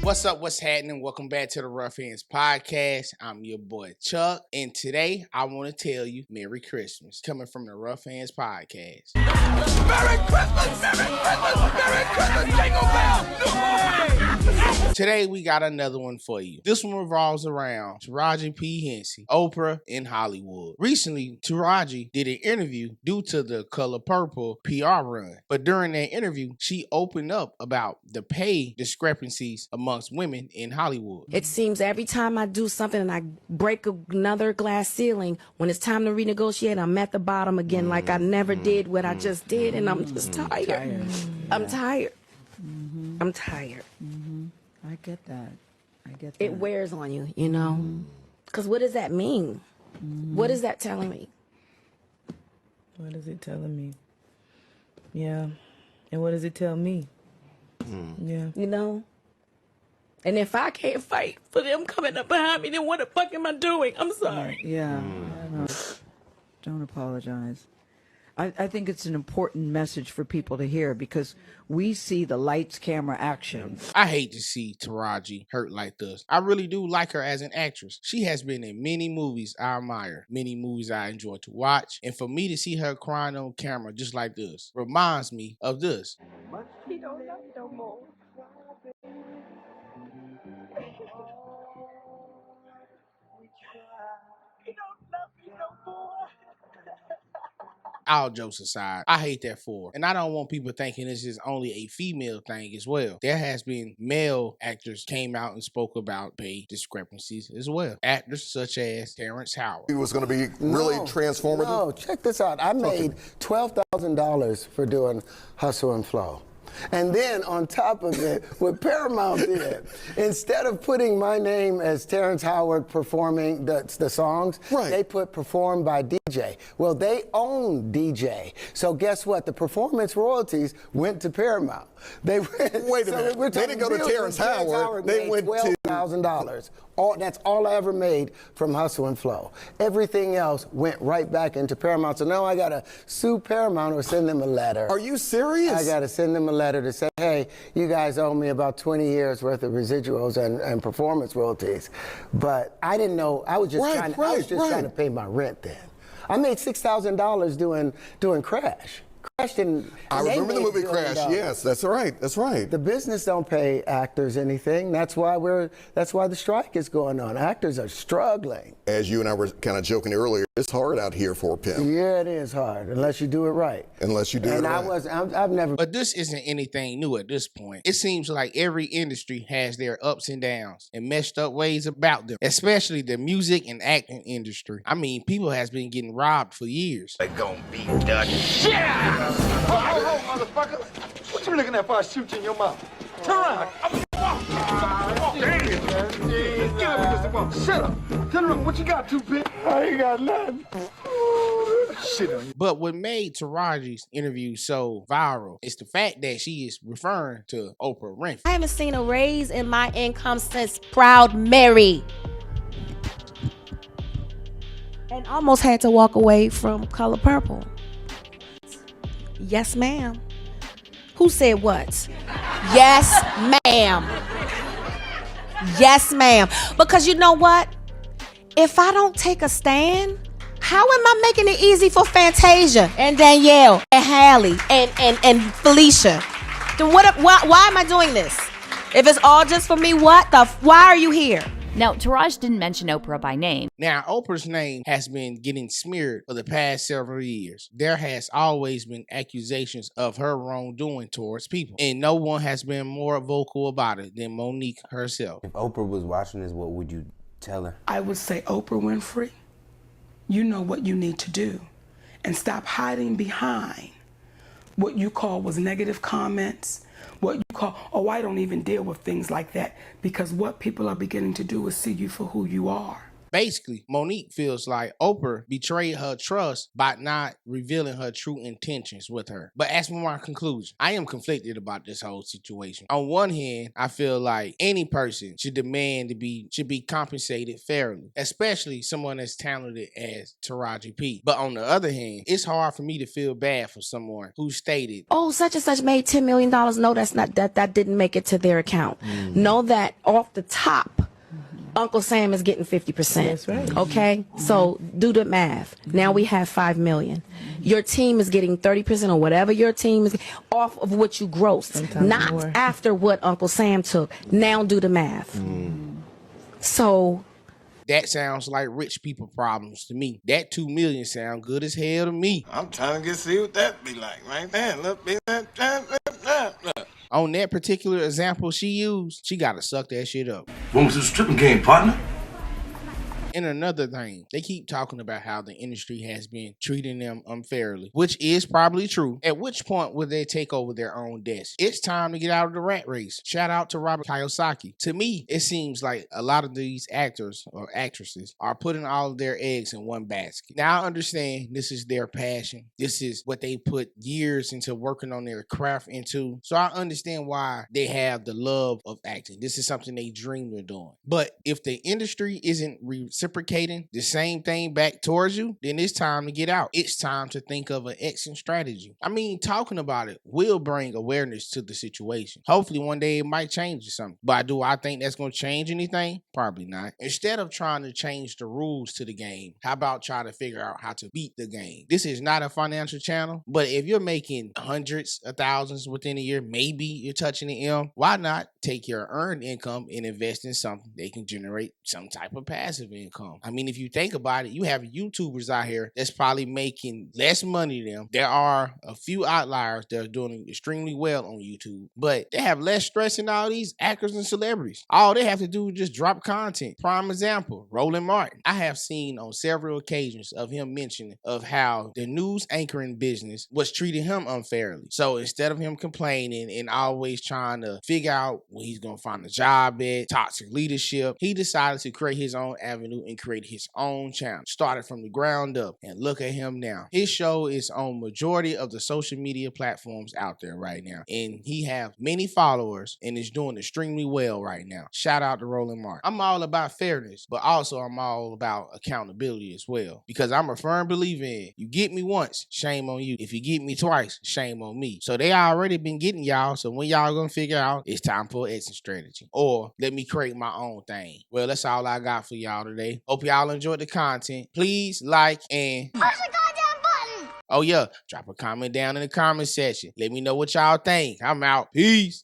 What's up? What's happening? Welcome back to the Roughhandspodcast. I'm your boy Chuck, and today I want to tell you Merry Christmas, coming from the Roughhandspodcast. Merry Christmas! Merry Christmas! Merry Christmas! Jingle bells! Today we got another one for you. This one revolves around TARAJI P. Henson, Oprah, and Hollywood. Recently, TARAJI did an interview due to the Color Purple PR run, but during that interview, she opened up about the pay discrepancies amongst women in Hollywood. It seems every time I do something and I break another glass ceiling, when it's time to renegotiate, I'm at the bottom again, like I never did what I just did, and I'm just tired. I'm tired. I'm tired. I get that. It wears on you, you know? Because what does that mean? What is that telling me? What is it telling me? Yeah. And what does it tell me? Yeah. You know? And if I can't fight for them coming up behind me, then what the fuck am I doing? I'm sorry. Yeah. No, don't apologize. I think it's an important message for people to hear because we see the lights, camera, action. I hate to see TARAJI hurt like this. I really do like her as an actress. She has been in many movies I admire, many movies I enjoy to watch, and for me to see her crying on camera just like this reminds me of this. He don't love you no more. He don't love you no more. All jokes aside, I hate that for her. And I don't want people thinking this is only a female thing as well. There has been male actors came out and spoke about pay discrepancies as well. Actors such as Terrence Howard. It was going to be really transformative. No, check this out. I made $12,000 for doing Hustle and Flow. And then on top of it, what Paramount did, instead of putting my name as Terrence Howard performing the songs, they put performed by DJ. Well, they own DJ. So guess what? The performance royalties went to Paramount. They went, Wait a minute. They didn't go to Terrence Howard. They went to $12,000. That's all I ever made from Hustle and Flow. Everything else went right back into Paramount. So now I got to sue Paramount or send them a letter. Are you serious? I got to send them a letter to say, hey, you guys owe me about 20 years worth of residuals and performance royalties. But I didn't know. I was just trying to pay my rent then. I made $6,000 doing Crash. Crash didn't. I remember the movie Crash. Yes, that's right. That's right. The business don't pay actors anything. That's why the strike is going on. Actors are struggling. As you and I were kind of joking earlier, it's hard out here for a pimp. Yeah, it is hard unless you do it right. Unless you do it right. I've never. But this isn't anything new at this point. It seems like every industry has their ups and downs and messed up ways about them, especially the music and acting industry. I mean, people has been getting robbed for years. They gonna be done. Yeah! Ho, motherfucker. What you looking at before I shoot you in your mouth? Turn around. Get up against the wall. Shut up. Turn around. What you got, two-bit? I ain't got nothing. Shit on you. But what made TARAJI's interview so viral is the fact that she is referring to Oprah Winfrey. I haven't seen a raise in my income since Proud Mary. And almost had to walk away from Color Purple. Yes, ma'am. Who said what? Yes, ma'am. Yes, ma'am. Because you know what? If I don't take a stand, how am I making it easy for Fantasia and Danielle and Hallie and Felicia? Then why am I doing this? If it's all just for me, why are you here? Now, Taraj didn't mention Oprah by name. Now, Oprah's name has been getting smeared for the past several years. There has always been accusations of her wrongdoing towards people, and no one has been more vocal about it than Monique herself. If Oprah was watching this, what would you tell her? I would say, Oprah Winfrey, you know what you need to do, and stop hiding behind what you call was negative comments, what you call, oh, I don't even deal with things like that, because what people are beginning to do is see you for who you are. Basically, Monique feels like Oprah betrayed her trust by not revealing her true intentions with her. But as for my conclusion, I am conflicted about this whole situation. On one hand, I feel like any person should demand should be compensated fairly, especially someone as talented as Taraji P. But on the other hand, it's hard for me to feel bad for someone who stated, oh, such and such made $10 million. No, that's not that didn't make it to their account. Know that off the top, Uncle Sam is getting 50%. That's right. Okay? So do the math. Now we have $5 million. Your team is getting 30% or whatever your team is off of what you grossed. Sometimes not more. After what Uncle Sam took. Now do the math. So that sounds like rich people problems to me. That $2 million sound good as hell to me. I'm trying to see what that be like right there. Look. On that particular example she used, she gotta suck that shit up. When was the stripping game, partner? And another thing, they keep talking about how the industry has been treating them unfairly, which is probably true. At which point will they take over their own desk? It's time to get out of the rat race. Shout out to Robert Kiyosaki. To me, it seems like a lot of these actors or actresses are putting all of their eggs in one basket. Now I understand this is their passion. This is what they put years into working on their craft into. So I understand why they have the love of acting. This is something they dreamed of doing. But if the industry isn't reciprocating the same thing back towards you, then it's time to get out. It's time to think of an exit strategy. I mean, talking about it will bring awareness to the situation. Hopefully one day it might change or something. But do I think that's going to change anything? Probably not. Instead of trying to change the rules to the game, how about try to figure out how to beat the game? This is not a financial channel, but if you're making hundreds of thousands within a year, maybe you're touching the M, why not take your earned income and invest in something they can generate some type of passive income? I mean, if you think about it, you have YouTubers out here that's probably making less money than them. There are a few outliers that are doing extremely well on YouTube, but they have less stress than all these actors and celebrities. All they have to do is just drop content. Prime example, Roland Martin. I have seen on several occasions of him mentioning of how the news anchoring business was treating him unfairly. So instead of him complaining and always trying to figure out where he's going to find a job at, toxic leadership, he decided to create his own avenue and create his own channel. Started from the ground up, and look at him now. His show is on majority of the social media platforms out there right now, and he have many followers and is doing extremely well right now. Shout out to Roland Martin. I'm all about fairness, but also I'm all about accountability as well, because I'm a firm believer in you get me once, shame on you. If you get me twice, shame on me. So they already been getting y'all, so when y'all gonna figure out it's time for an exit strategy, or let me create my own thing. Well, that's all I got for y'all today. Hope y'all enjoyed the content. Please like and Push the goddamn button! oh yeah, drop a comment down in the comment section. Let me know what y'all think. I'm out. Peace.